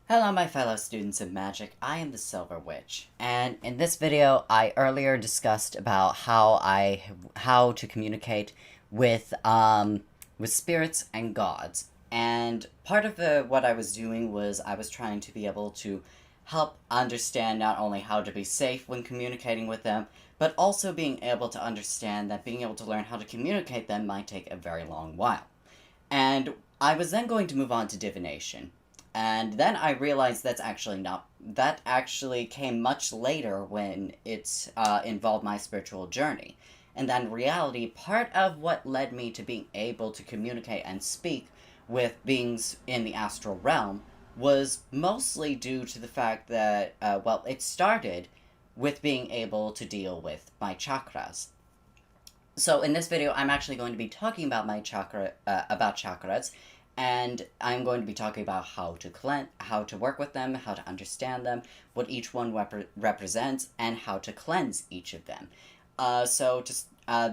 Hello my fellow students of magic, I am the Silver Witch, and in this video I earlier discussed about how to communicate with spirits and gods. And part of what I was doing was I was trying to be able to help understand not only how to be safe when communicating with them, but also being able to understand that being able to learn how to communicate them might take a very long while. And I was then going to move on to divination. And then I realized that actually came much later when it involved my spiritual journey. And then, in reality, part of what led me to being able to communicate and speak with beings in the astral realm was mostly due to the fact that, it started with being able to deal with my chakras. So in this video, I'm actually going to be talking about about chakras, and I'm going to be talking about how to work with them, how to understand them, what each one represents, and how to cleanse each of them.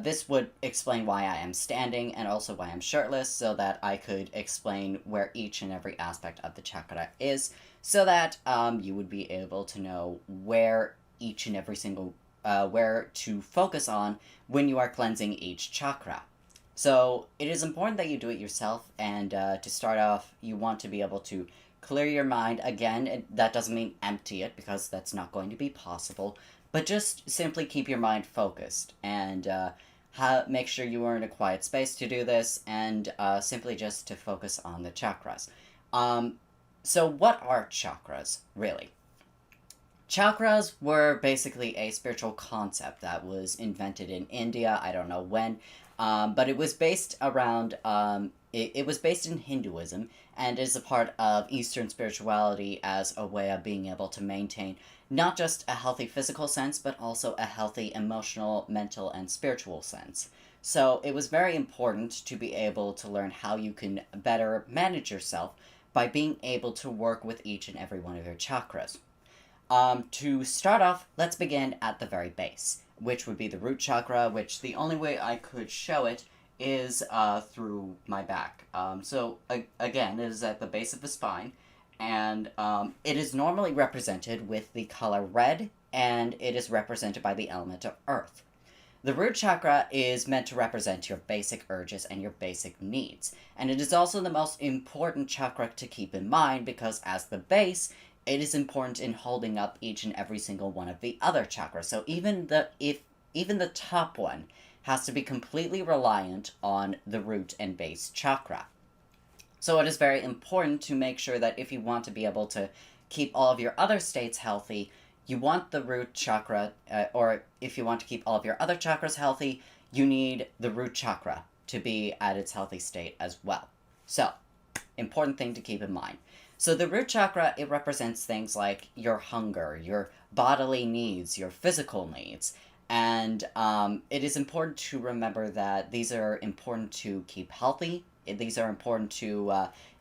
This would explain why I am standing and also why I'm shirtless, so that I could explain where each and every aspect of the chakra is, so that you would be able to know where each and every single where to focus on when you are cleansing each chakra. So it is important that you do it yourself, and to start off, you want to be able to clear your mind. Again, that doesn't mean empty it, because that's not going to be possible, but just simply keep your mind focused, and make sure you are in a quiet space to do this, and simply just to focus on the chakras. So what are chakras, really? Chakras were basically a spiritual concept that was invented in India. I don't know when, but it was based around. It was based in Hinduism and is a part of Eastern spirituality as a way of being able to maintain not just a healthy physical sense, but also a healthy emotional, mental, and spiritual sense. So it was very important to be able to learn how you can better manage yourself by being able to work with each and every one of your chakras. To start off, let's begin at the very base, which would be the root chakra, which the only way I could show it is through my back. Again, it is at the base of the spine, and it is normally represented with the color red, and it is represented by the element of earth. The root chakra is meant to represent your basic urges and your basic needs, and it is also the most important chakra to keep in mind because, as the base, it is important in holding up each and every single one of the other chakras. So even the top one has to be completely reliant on the root and base chakra. So it is very important to make sure that if you want to be able to keep all of your other states healthy, you want the root chakra, or if you want to keep all of your other chakras healthy, you need the root chakra to be at its healthy state as well. So, important thing to keep in mind. So the root chakra, it represents things like your hunger, your bodily needs, your physical needs. And it is important to remember that these are important to keep healthy. These are important to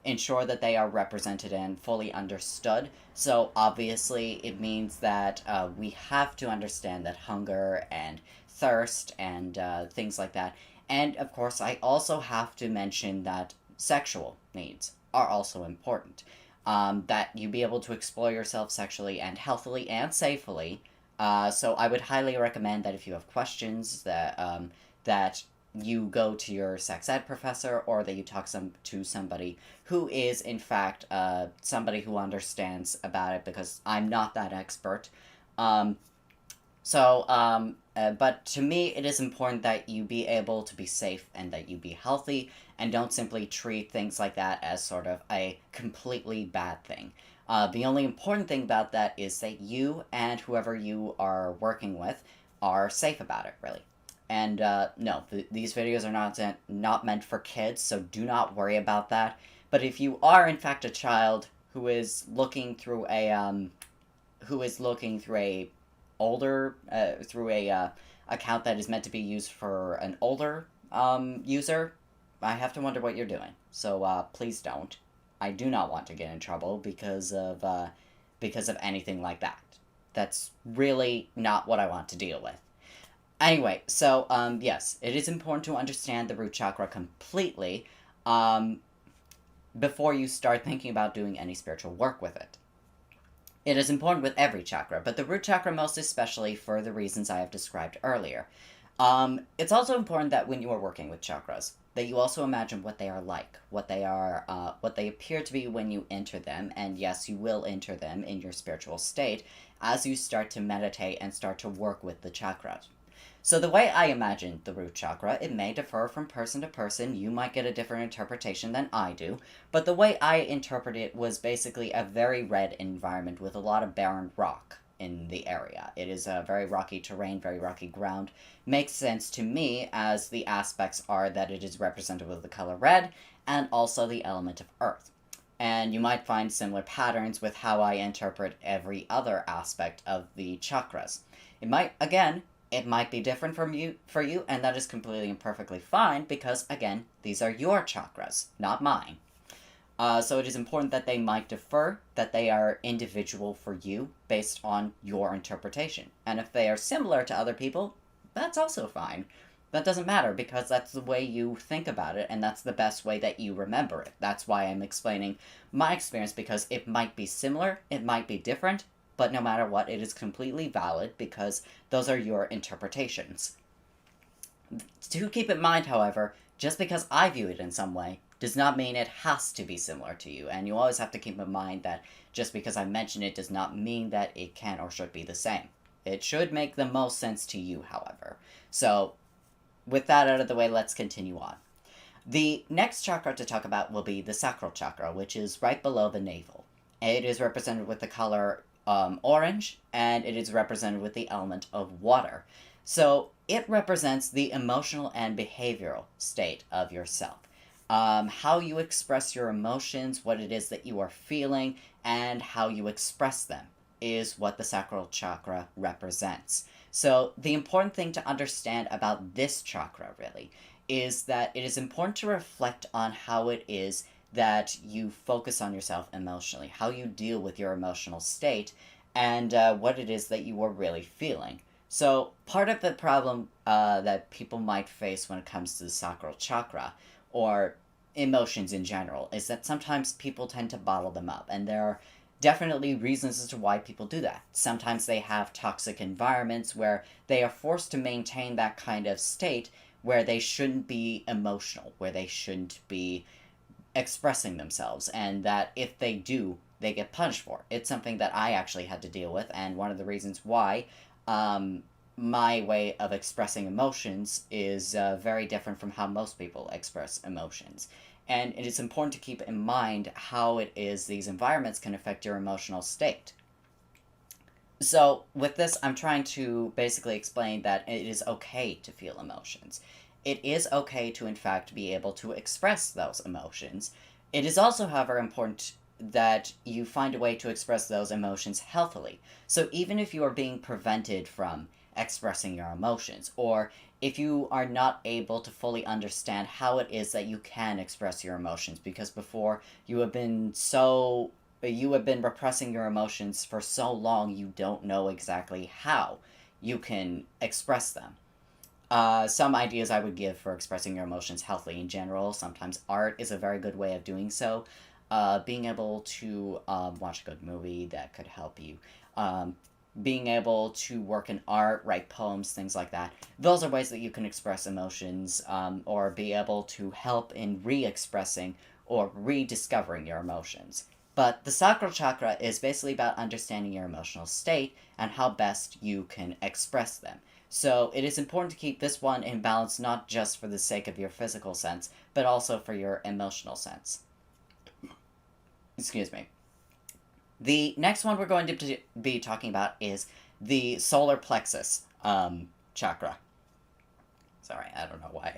ensure that they are represented and fully understood. So obviously it means that we have to understand that hunger and thirst and things like that. And of course, I also have to mention that sexual needs are also important. That you be able to explore yourself sexually and healthily and safely. So I would highly recommend that if you have questions that you go to your sex ed professor, or that you talk to somebody who is in fact somebody who understands about it, because I'm not that expert. But to me, it is important that you be able to be safe and that you be healthy, and don't simply treat things like that as sort of a completely bad thing. The only important thing about that is that you and whoever you are working with are safe about it, really. And no, these videos are not meant for kids, so do not worry about that. But if you are in fact a child who is looking through a older through a account that is meant to be used for an older user, I have to wonder what you're doing. So please don't. I do not want to get in trouble because of anything like that. That's really not what I want to deal with. Anyway, so yes, it is important to understand the root chakra completely before you start thinking about doing any spiritual work with it. It is important with every chakra, but the root chakra most especially for the reasons I have described earlier. It's also important that when you are working with chakras, that you also imagine what they are like, what they appear to be when you enter them, and yes, you will enter them in your spiritual state as you start to meditate and start to work with the chakras. So the way I imagine the root chakra, it may differ from person to person. You might get a different interpretation than I do, but the way I interpret it was basically a very red environment with a lot of barren rock in the area. It is a very rocky terrain, very rocky ground. Makes sense to me as the aspects are that it is represented with the color red and also the element of earth. And you might find similar patterns with how I interpret every other aspect of the chakras. It might be different from you for you, and that is completely and perfectly fine because again, these are your chakras, not mine. So it is important that they might differ, that they are individual for you based on your interpretation. And if they are similar to other people, that's also fine. That doesn't matter because that's the way you think about it, and that's the best way that you remember it. That's why I'm explaining my experience, because it might be similar, it might be different, but no matter what, it is completely valid because those are your interpretations. To keep in mind, however, just because I view it in some way does not mean it has to be similar to you, and you always have to keep in mind that just because I mention it does not mean that it can or should be the same. It should make the most sense to you, however. So, with that out of the way, let's continue on. The next chakra to talk about will be the sacral chakra, which is right below the navel. It is represented with the color orange, and it is represented with the element of water. So it represents the emotional and behavioral state of yourself. How you express your emotions, what it is that you are feeling, and how you express them is what the sacral chakra represents. So the important thing to understand about this chakra, really, is that it is important to reflect on how it is that you focus on yourself emotionally, how you deal with your emotional state, and what it is that you are really feeling. So, part of the problem that people might face when it comes to the sacral chakra, or emotions in general, is that sometimes people tend to bottle them up, and there are definitely reasons as to why people do that. Sometimes they have toxic environments where they are forced to maintain that kind of state where they shouldn't be emotional, where they shouldn't be expressing themselves, and that if they do, they get punished for. It's something that I actually had to deal with, and one of the reasons why my way of expressing emotions is very different from how most people express emotions. And it is important to keep in mind how it is these environments can affect your emotional state. So, with this, I'm trying to basically explain that it is okay to feel emotions. It is okay to, in fact, be able to express those emotions. It is also, however, important that you find a way to express those emotions healthily. So, even if you are being prevented from expressing your emotions, or if you are not able to fully understand how it is that you can express your emotions, because before you have been repressing your emotions for so long you don't know exactly how you can express them. Some ideas I would give for expressing your emotions healthily in general. Sometimes art is a very good way of doing so. Being able to watch a good movie that could help you. Being able to work in art, write poems, things like that. Those are ways that you can express emotions, or be able to help in re-expressing or rediscovering your emotions. But the sacral chakra is basically about understanding your emotional state and how best you can express them. So it is important to keep this one in balance, not just for the sake of your physical sense, but also for your emotional sense. Excuse me. The next one we're going to be talking about is the solar plexus chakra. Sorry, I don't know why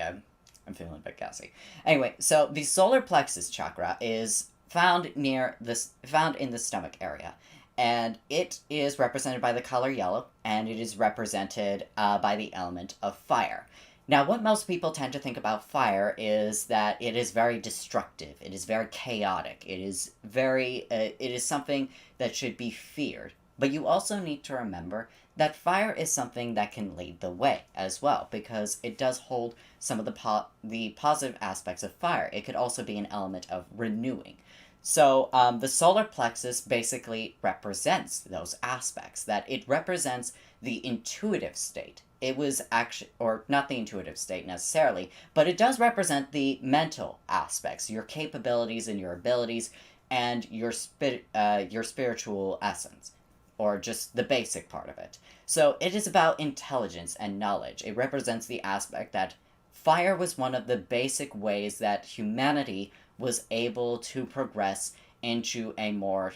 I'm feeling a bit gassy. Anyway, so the solar plexus chakra is found in the stomach area, and it is represented by the color yellow, and it is represented by the element of fire. Now, what most people tend to think about fire is that it is very destructive, it is very chaotic, it is something that should be feared. But you also need to remember that fire is something that can lead the way as well, because it does hold some of the positive aspects of fire. It could also be an element of renewing. So the solar plexus basically represents those aspects, that it represents the intuitive state. It was actually, or not the intuitive state necessarily, but it does represent the mental aspects, your capabilities and your abilities, and your spiritual essence, or just the basic part of it. So it is about intelligence and knowledge. It represents the aspect that fire was one of the basic ways that humanity was able to progress into a more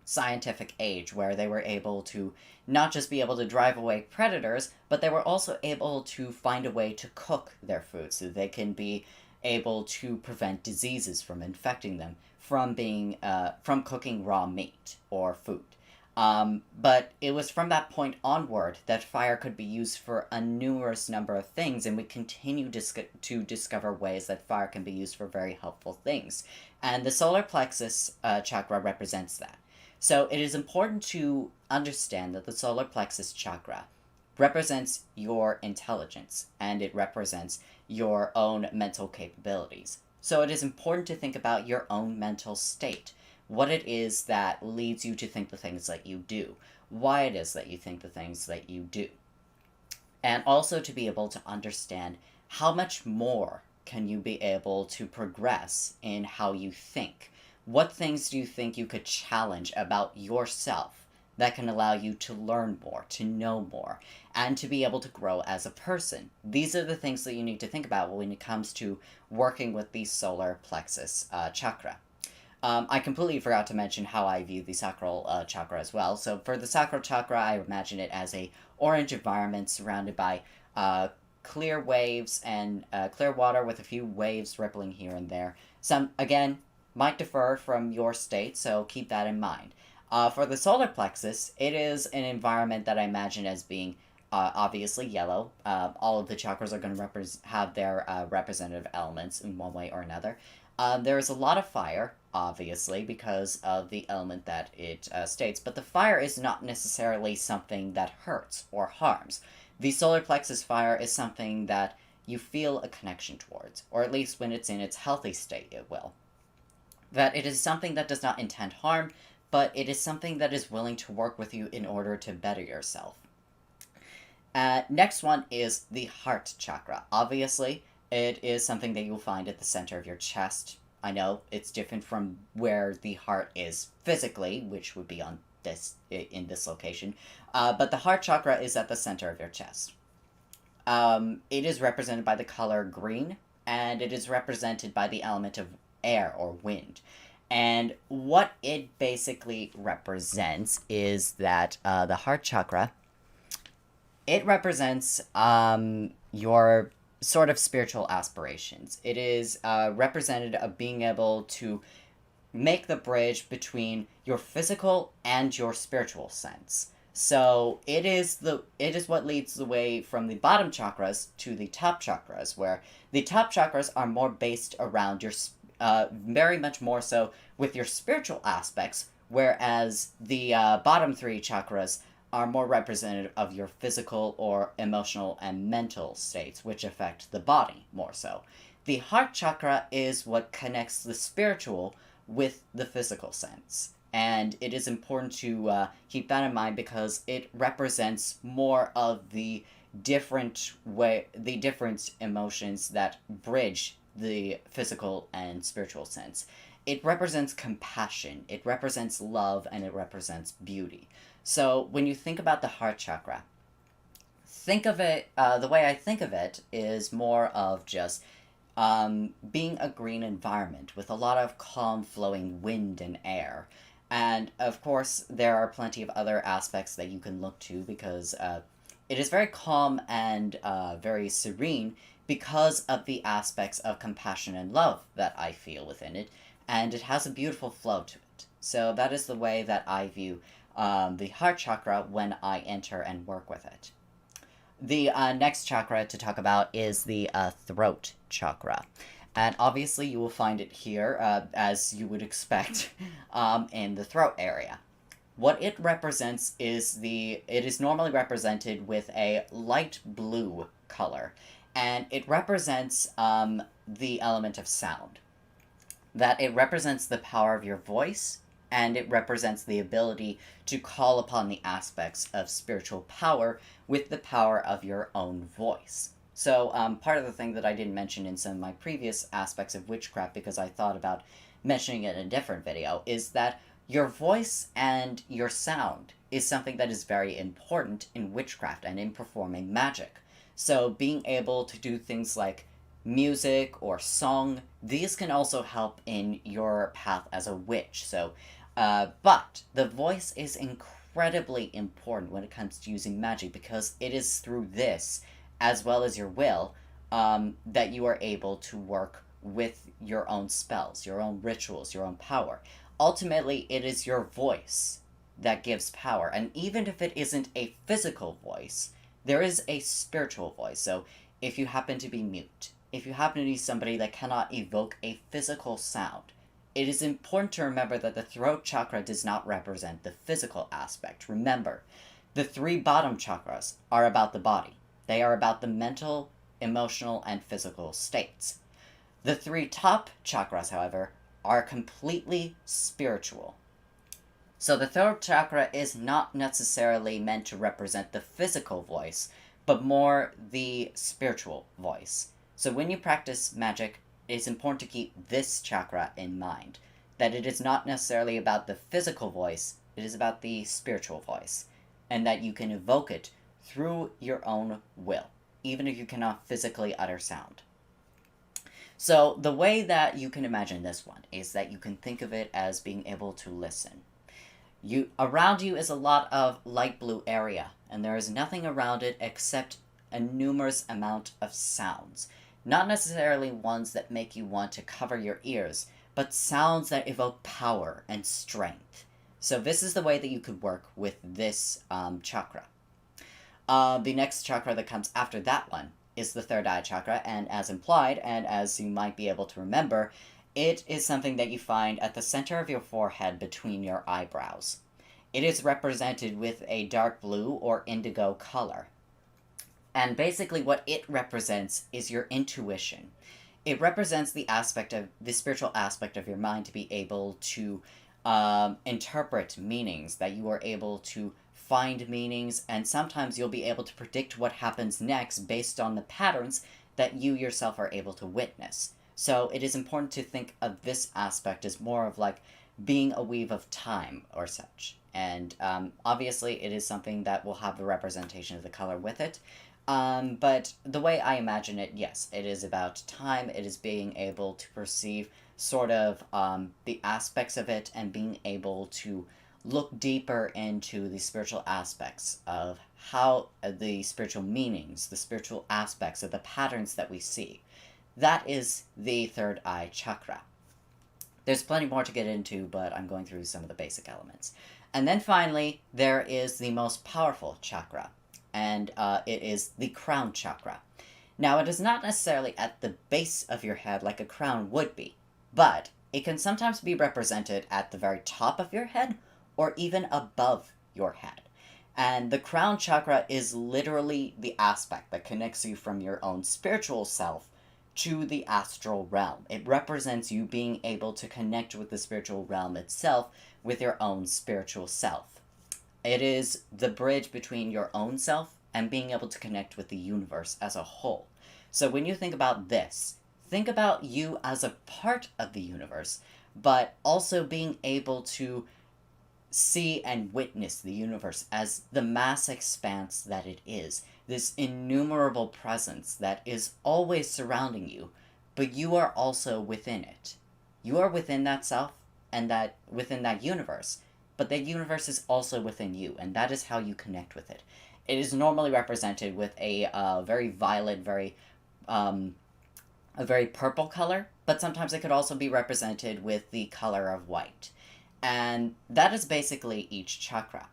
scientific age, where they were able to not just be able to drive away predators, but they were also able to find a way to cook their food so they can be able to prevent diseases from infecting them from cooking raw meat or food. But it was from that point onward that fire could be used for a numerous number of things, and we continue to discover ways that fire can be used for very helpful things. And the solar plexus chakra represents that. So it is important to understand that the solar plexus chakra represents your intelligence, and it represents your own mental capabilities. So it is important to think about your own mental state, what it is that leads you to think the things that you do, why it is that you think the things that you do, and also to be able to understand how much more can you be able to progress in how you think. What things do you think you could challenge about yourself that can allow you to learn more, to know more, and to be able to grow as a person? These are the things that you need to think about when it comes to working with the solar plexus chakra. I completely forgot to mention how I view the sacral chakra as well. So for the sacral chakra, I imagine it as a orange environment surrounded by clear waves and clear water with a few waves rippling here and there. Some, again, might differ from your state, so keep that in mind. For the solar plexus, it is an environment that I imagine as being obviously yellow. All of the chakras are going to have their representative elements in one way or another. There is a lot of fire, obviously, because of the element that it states, but the fire is not necessarily something that hurts or harms. The solar plexus fire is something that you feel a connection towards, or at least when it's in its healthy state, it will. That it is something that does not intend harm, but it is something that is willing to work with you in order to better yourself. Next one is the heart chakra. Obviously, it is something that you'll find at the center of your chest. I know it's different from where the heart is physically, which would be on in this location, but the heart chakra is at the center of your chest. It is represented by the color green, and it is represented by the element of air or wind. And what it basically represents is that the heart chakra, it represents your sort of spiritual aspirations. It is representative of being able to make the bridge between your physical and your spiritual sense. So it is what leads the way from the bottom chakras to the top chakras, where the top chakras are more based around your very much more so with your spiritual aspects, whereas the bottom three chakras are more representative of your physical or emotional and mental states, which affect the body more so. The heart chakra is what connects the spiritual with the physical sense. And it is important to keep that in mind because it represents more of the different emotions that bridge the physical and spiritual sense. It represents compassion, it represents love, and it represents beauty. So when you think about the heart chakra, think of it, the way I think of it is more of just being a green environment with a lot of calm flowing wind and air. And of course, there are plenty of other aspects that you can look to because it is very calm and very serene because of the aspects of compassion and love that I feel within it. And it has a beautiful flow to it. So that is the way that I view the heart chakra when I enter and work with it. The next chakra to talk about is the throat chakra. And obviously you will find it here, as you would expect, in the throat area. What it represents is it is normally represented with a light blue color, and it represents the element of sound. that it represents the power of your voice, and it represents the ability to call upon the aspects of spiritual power with the power of your own voice. So, part of the thing that I didn't mention in some of my previous aspects of witchcraft, because I thought about mentioning it in a different video, is that your voice and your sound is something that is very important in witchcraft and in performing magic. So, being able to do things like music or song, these can also help in your path as a witch. So, but the voice is incredibly important when it comes to using magic, because it is through this, as well as your will, that you are able to work with your own spells, your own rituals, your own power. Ultimately, it is your voice that gives power, and even if it isn't a physical voice, there is a spiritual voice. So, if you happen to be mute, if you happen to be somebody that cannot evoke a physical sound, it is important to remember that the throat chakra does not represent the physical aspect. Remember, the three bottom chakras are about the body. They are about the mental, emotional, and physical states. The three top chakras, however, are completely spiritual. So the throat chakra is not necessarily meant to represent the physical voice, but more the spiritual voice. So when you practice magic, it is important to keep this chakra in mind, that it is not necessarily about the physical voice, it is about the spiritual voice, and that you can evoke it through your own will, even if you cannot physically utter sound. So the way that you can imagine this one is that you can think of it as being able to listen. Around you is a lot of light blue area, and there is nothing around it except a numerous amount of sounds. Not necessarily ones that make you want to cover your ears, but sounds that evoke power and strength. So this is the way that you could work with this chakra. The next chakra that comes after that one is the third eye chakra, and as implied, and as you might be able to remember, it is something that you find at the center of your forehead between your eyebrows. It is represented with a dark blue or indigo color. And basically what it represents is your intuition. It represents the spiritual aspect of your mind to be able to interpret meanings, that you are able to find meanings, and sometimes you'll be able to predict what happens next based on the patterns that you yourself are able to witness. So it is important to think of this aspect as more of like being a weave of time or such. And obviously it is something that will have the representation of the color with it. But the way I imagine it, yes, it is about time. It is being able to perceive sort of the aspects of it and being able to look deeper into the spiritual aspects of how the spiritual meanings, the spiritual aspects of the patterns that we see. That is the third eye chakra. There's plenty more to get into, but I'm going through some of the basic elements. And then finally, there is the most powerful chakra, and it is the crown chakra. Now, it is not necessarily at the base of your head like a crown would be, but it can sometimes be represented at the very top of your head or even above your head. And the crown chakra is literally the aspect that connects you from your own spiritual self to the astral realm. It represents you being able to connect with the spiritual realm itself with your own spiritual self. It is the bridge between your own self and being able to connect with the universe as a whole. So when you think about this, think about you as a part of the universe, but also being able to see and witness the universe as the mass expanse that it is, this innumerable presence that is always surrounding you, but you are also within it. You are within that self and that within that universe, but that universe is also within you, and that is how you connect with it. It is normally represented with a very violet, a very purple color, but sometimes it could also be represented with the color of white. And that is basically each chakra.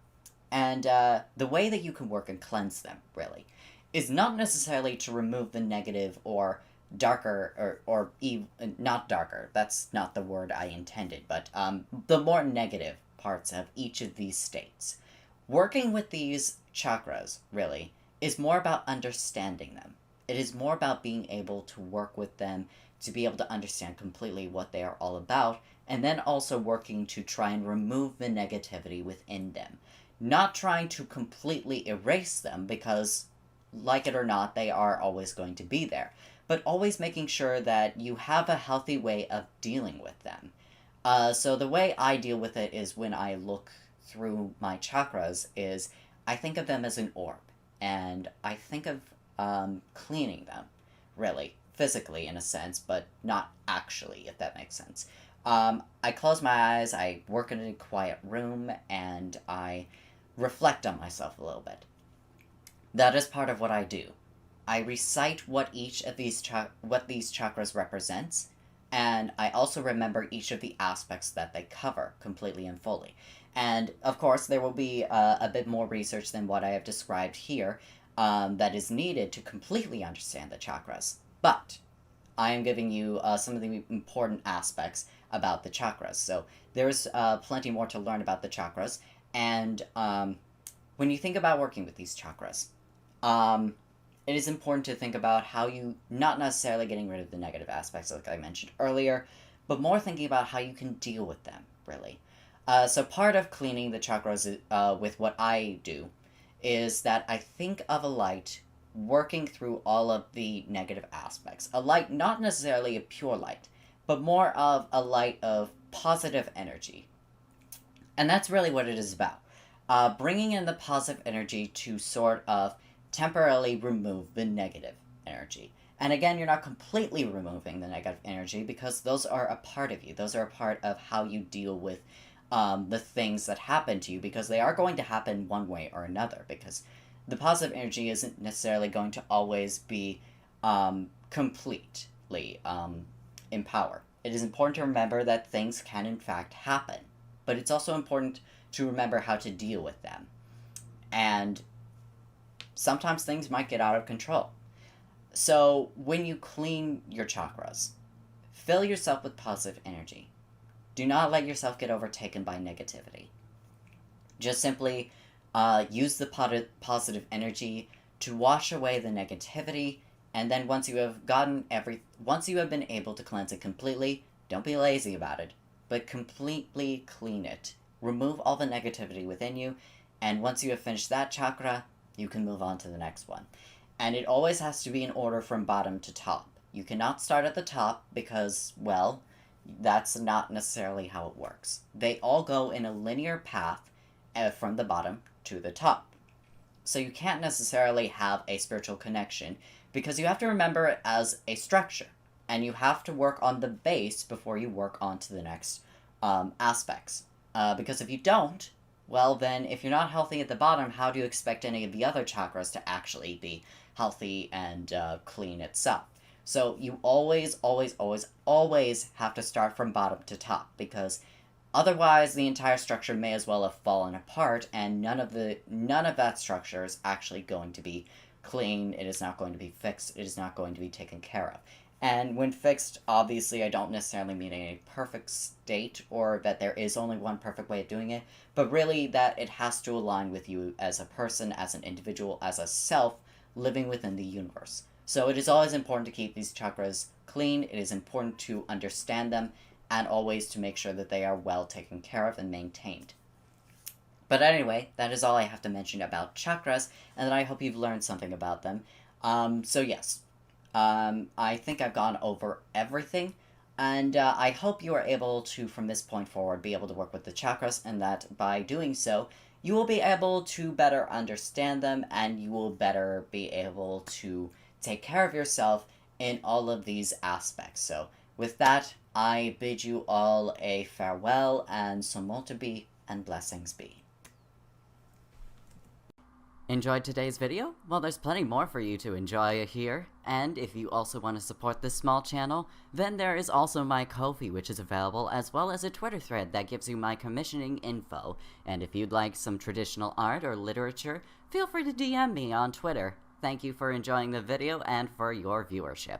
And the way that you can work and cleanse them, really, is not necessarily to remove the negative or darker, not darker, that's not the word I intended, but the more negative parts of each of these states. Working with these chakras, really, is more about understanding them. It is more about being able to work with them to be able to understand completely what they are all about, and then also working to try and remove the negativity within them. Not trying to completely erase them, because, like it or not, they are always going to be there, but always making sure that you have a healthy way of dealing with them. So the way I deal with it is when I look through my chakras is I think of them as an orb, and I think of cleaning them, really, physically in a sense, but not actually, if that makes sense. I close my eyes, I work in a quiet room, and I reflect on myself a little bit. That is part of what I do. I recite what each of these chakras represents, and I also remember each of the aspects that they cover completely and fully. And of course, there will be a bit more research than what I have described here that is needed to completely understand the chakras. But I am giving you some of the important aspects about the chakras. So there's plenty more to learn about the chakras. And when you think about working with these chakras, it is important to think about how you, not necessarily getting rid of the negative aspects like I mentioned earlier, but more thinking about how you can deal with them, really. So part of cleaning the chakras with what I do is that I think of a light working through all of the negative aspects. A light, not necessarily a pure light, but more of a light of positive energy. And that's really what it is about. Bringing in the positive energy to sort of temporarily remove the negative energy. And again, you're not completely removing the negative energy because those are a part of you. Those are a part of how you deal with the things that happen to you, because they are going to happen one way or another, because the positive energy isn't necessarily going to always be completely in power. It is important to remember that things can in fact happen, but it's also important to remember how to deal with them. And sometimes things might get out of control. So when you clean your chakras, fill yourself with positive energy. Do not let yourself get overtaken by negativity. Just simply use the positive energy to wash away the negativity, and then once you have been able to cleanse it completely, don't be lazy about it, but completely clean it. Remove all the negativity within you, and once you have finished that chakra, you can move on to the next one. And it always has to be in order from bottom to top. You cannot start at the top because, well, that's not necessarily how it works. They all go in a linear path from the bottom to the top. So you can't necessarily have a spiritual connection because you have to remember it as a structure. And you have to work on the base before you work on to the next aspects. Because if you don't, well then, if you're not healthy at the bottom, how do you expect any of the other chakras to actually be healthy and clean itself? So you always, always, always, always have to start from bottom to top, because otherwise the entire structure may as well have fallen apart, and none of that structure is actually going to be clean. It is not going to be fixed. It is not going to be taken care of. And when fixed, obviously, I don't necessarily mean in a perfect state or that there is only one perfect way of doing it, but really that it has to align with you as a person, as an individual, as a self living within the universe. So it is always important to keep these chakras clean. It is important to understand them and always to make sure that they are well taken care of and maintained. But anyway, that is all I have to mention about chakras, and I hope you've learned something about them. So yes. I think I've gone over everything, and I hope you are able to, from this point forward, be able to work with the chakras, and that by doing so, you will be able to better understand them, and you will better be able to take care of yourself in all of these aspects. So, with that, I bid you all a farewell, and so multa be, and blessings be. Enjoyed today's video? Well, there's plenty more for you to enjoy here, and if you also want to support this small channel, then there is also my Ko-fi, which is available, as well as a Twitter thread that gives you my commissioning info, and if you'd like some traditional art or literature, feel free to DM me on Twitter. Thank you for enjoying the video and for your viewership.